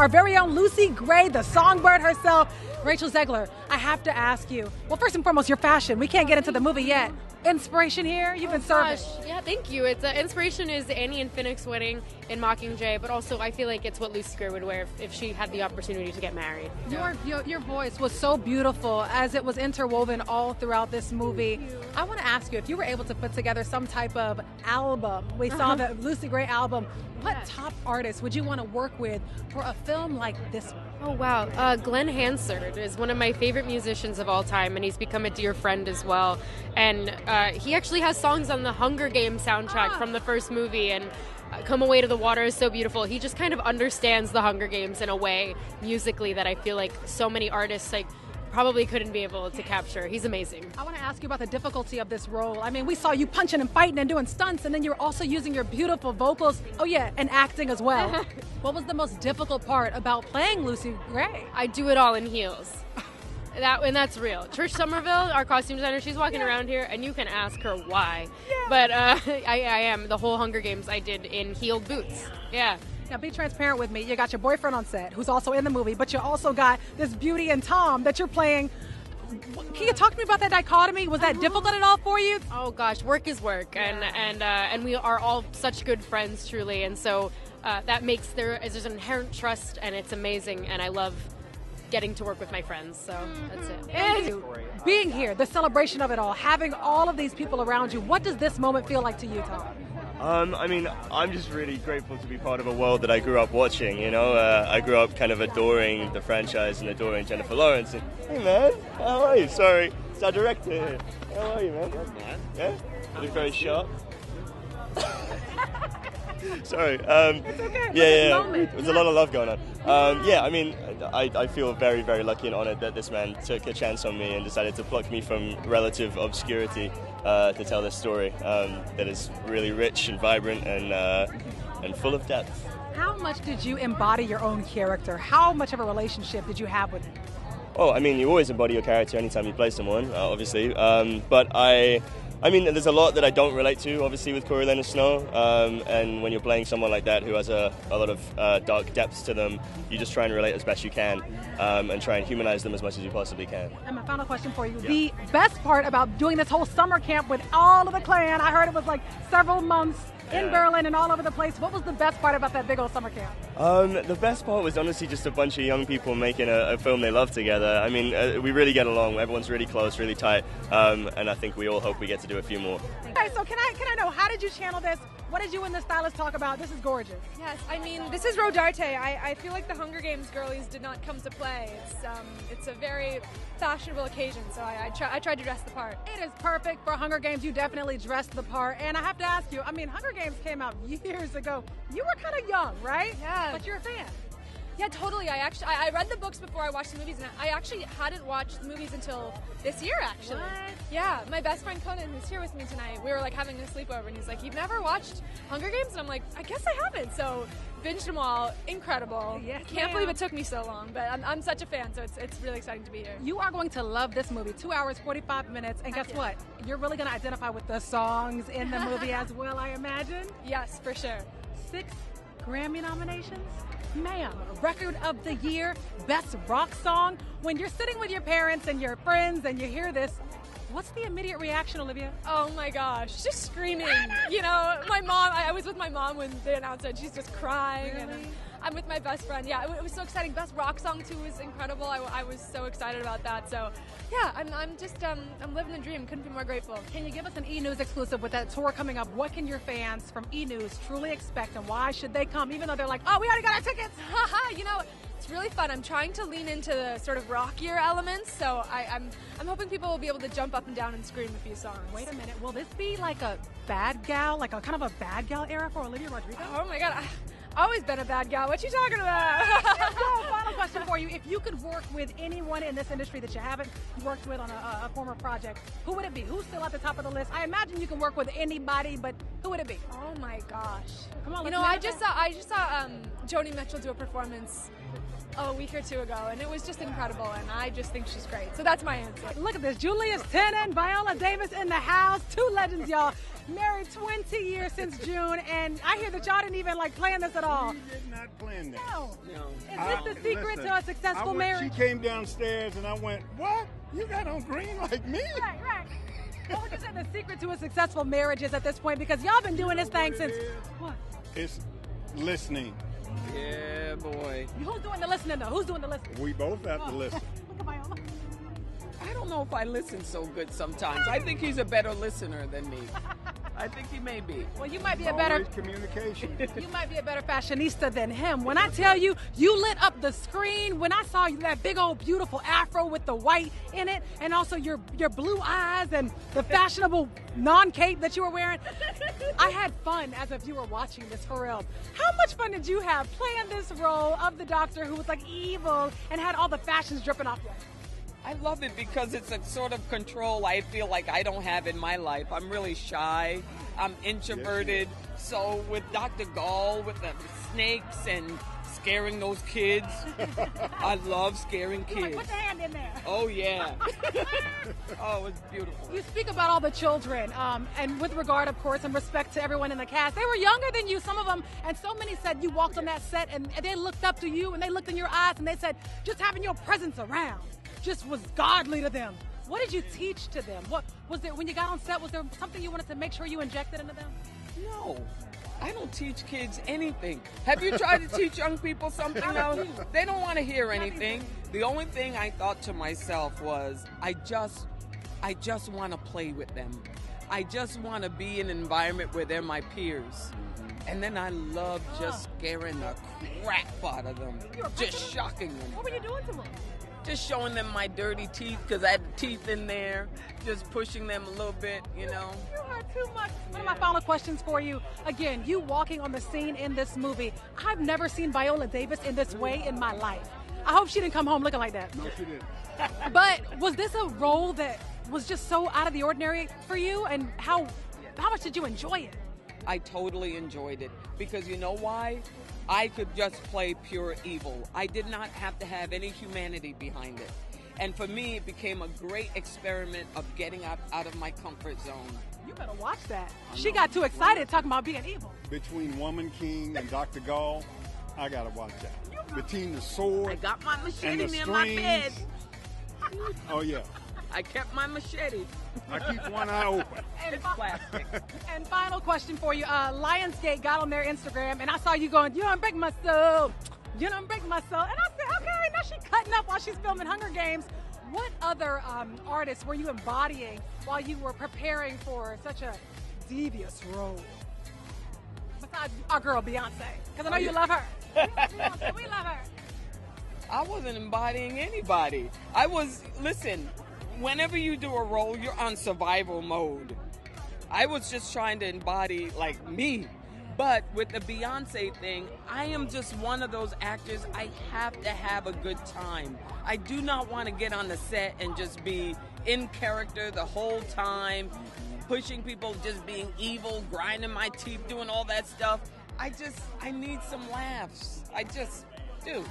our very own Lucy Gray, the songbird herself. Rachel Zegler, I have to ask you, well, first and foremost, your fashion. We can't get into the movie yet. Inspiration here? You've been serving. Yeah, thank you. It's inspiration is Annie and Phoenix wedding in Mockingjay, but also I feel like it's what Lucy Gray would wear if she had the opportunity to get married. Your voice was so beautiful as it was interwoven all throughout this movie. I want to ask you, if you were able to put together some type of album, we saw the Lucy Gray album, what top artist would you want to work with for a film like this one? Oh, wow. Glenn Hansard is one of my favorite musicians of all time, and he's become a dear friend as well. And he actually has songs on the Hunger Games soundtrack from the first movie, and Come Away to the Water is so beautiful. He just kind of understands the Hunger Games in a way musically that I feel like so many artists probably couldn't be able to capture. He's amazing. I want to ask you about the difficulty of this role. I mean, we saw you punching and fighting and doing stunts, and then you're also using your beautiful vocals. Oh yeah, and acting as well. What was the most difficult part about playing Lucy Gray? I do it all in heels. And that's real. Trish Somerville, our costume designer, she's walking around here, and you can ask her why. Yeah. But I am. The whole Hunger Games I did in heeled boots. Yeah. Now, be transparent with me. You got your boyfriend on set, who's also in the movie, but you also got this Beauty and Tom that you're playing. Can you talk to me about that dichotomy? Was that difficult at all for you? Oh gosh, work is work, and we are all such good friends, truly, and so that makes there's an inherent trust, and it's amazing, and I love getting to work with my friends, so that's it. And being here, the celebration of it all, having all of these people around you, what does this moment feel like to you, Tom? I mean, I'm just really grateful to be part of a world that I grew up watching, you know. I grew up kind of adoring the franchise and adoring Jennifer Lawrence. And, hey, man, how are you? Sorry, it's our director here. How are you, man? Good, man. Yeah? You look very sharp. Sorry. It's okay. Yeah. There's a lot of love going on. Yeah, I mean, I feel very, very lucky and honored that this man took a chance on me and decided to pluck me from relative obscurity to tell this story that is really rich and vibrant and full of depth. How much did you embody your own character? How much of a relationship did you have with him? Oh, I mean, you always embody your character anytime you play someone, obviously. But I mean, there's a lot that I don't relate to, obviously, with Corey Leonard Snow. And when you're playing someone like that who has a lot of dark depths to them, you just try and relate as best you can and try and humanize them as much as you possibly can. And my final question for you. Yeah. The best part about doing this whole summer camp with all of the clan, I heard it was like several months in Berlin and all over the place. What was the best part about that big old summer camp? The best part was honestly just a bunch of young people making a film they love together. I mean, we really get along. Everyone's really close, really tight, and I think we all hope we get to do a few more. Okay, so can I know, how did you channel this? What did you and the stylist talk about? This is gorgeous. Yes, I mean, this is Rodarte. I feel like the Hunger Games girlies did not come to play. It's a very fashionable occasion, so I tried to dress the part. It is perfect for Hunger Games. You definitely dressed the part. And I have to ask you, I mean, Hunger Games came out years ago. You were kind of young, right? Yeah. But you're a fan. Yeah, totally. I read the books before I watched the movies, and I actually hadn't watched the movies until this year, actually. What? Yeah, my best friend Conan, who's here with me tonight, we were like having a sleepover, and he's like, "You've never watched Hunger Games?" And I'm like, "I guess I haven't." So binged them all. Incredible. Yes, Can't believe it took me so long, but I'm such a fan, so it's really exciting to be here. You are going to love this movie. 2 hours, 45 minutes, and guess what? You're really going to identify with the songs in the movie as well, I imagine. Yes, for sure. 6 Grammy nominations? Ma'am, Record of the Year, Best Rock Song. When you're sitting with your parents and your friends and you hear this, what's the immediate reaction, Olivia? Oh my gosh, just screaming. You know, my mom, I was with my mom when they announced it. She's just crying. Really? And I'm with my best friend. Yeah, it was so exciting. Best rock song too was incredible. I was so excited about that. So yeah, I'm just I'm living the dream. Couldn't be more grateful. Can you give us an E-News exclusive with that tour coming up? What can your fans from E-News truly expect, and why should they come, even though they're like, oh, we already got our tickets? Haha, you know, it's really fun. I'm trying to lean into the sort of rockier elements, so I'm hoping people will be able to jump up and down and scream a few songs. Wait a minute, will this be like a bad gal, like a kind of a bad gal era for Olivia Rodrigo? Oh my God. Always been a bad gal. What you talking about? So, final question for you. If you could work with anyone in this industry that you haven't worked with on a former project, who would it be? Who's still at the top of the list? I imagine you can work with anybody, but who would it be? Oh my gosh. Come on, you know, I just saw Joni Mitchell do a performance a week or two ago, and it was just incredible, and I just think she's great. So that's my answer. Look at this. Julius Tennant, Viola Davis in the house. 2 legends, y'all. Married 20 years since June, and I hear that y'all didn't even plan this at all. We did not plan that. No. No. Is this the secret to a successful marriage? She came downstairs and I went, what? You got on green like me? Right. What would you say the secret to a successful marriage is at this point? Because y'all been doing this thing since what? It's listening. Yeah, boy. Who's doing the listening though? Who's doing the listening? We both have to listen. Look at Viola. I don't know if I listen so good sometimes. I think he's a better listener than me. I think he may be. Well, you might be a better Always communication. you might be a better fashionista than him. When I tell you, you lit up the screen when I saw you that big old beautiful afro with the white in it, and also your blue eyes and the fashionable non-cape that you were wearing. I had fun as if you were watching this for real. How much fun did you have playing this role of the doctor who was evil and had all the fashions dripping off you? I love it because it's a sort of control I feel like I don't have in my life. I'm really shy. I'm introverted. So with Dr. Gall, with the snakes and scaring those kids, I love scaring kids. Put the hand in there. Oh, yeah. Oh, it's beautiful. You speak about all the children, and with regard, of course, and respect to everyone in the cast. They were younger than you, some of them, and so many said you walked on that set and they looked up to you and they looked in your eyes and they said just having your presence around just was godly to them. What did you teach to them? What was there when you got on set? Was there something you wanted to make sure you injected into them? No, I don't teach kids anything. Have you tried to teach young people something else? They don't want to hear anything. The only thing I thought to myself was, I just want to play with them. I just want to be in an environment where they're my peers. And then I love just scaring the crap out of them, just shocking them. What were you doing to them? Just showing them my dirty teeth because I had teeth in there, just pushing them a little bit, you know. You are too much. One of my final questions for you. Again, you walking on the scene in this movie. I've never seen Viola Davis in this way in my life. I hope she didn't come home looking like that. No, she didn't. But was this a role that was just so out of the ordinary for you? And how much did you enjoy it? I totally enjoyed it because you know why? I could just play pure evil. I did not have to have any humanity behind it. And for me, it became a great experiment of getting out of my comfort zone. You better watch that. She got too excited talking about being evil. Between Woman King and Dr. Gall, I gotta watch that. Between the sword I got my and machete the near my bed. strings. Oh yeah, I kept my machete. I keep one eye open. It's plastic. And final question for you. Lionsgate got on their Instagram, and I saw you going, you don't break my soul. You don't break my soul. And I said, okay, now she's cutting up while she's filming Hunger Games. What other artists were you embodying while you were preparing for such a devious role? Besides our girl, Beyonce. Because I know you love her. We love her. I wasn't embodying anybody. Listen, whenever you do a role, you're on survival mode. I was just trying to embody, me. But with the Beyonce thing, I am just one of those actors, I have to have a good time. I do not want to get on the set and just be in character the whole time, pushing people, just being evil, grinding my teeth, doing all that stuff. I need some laughs. I just do.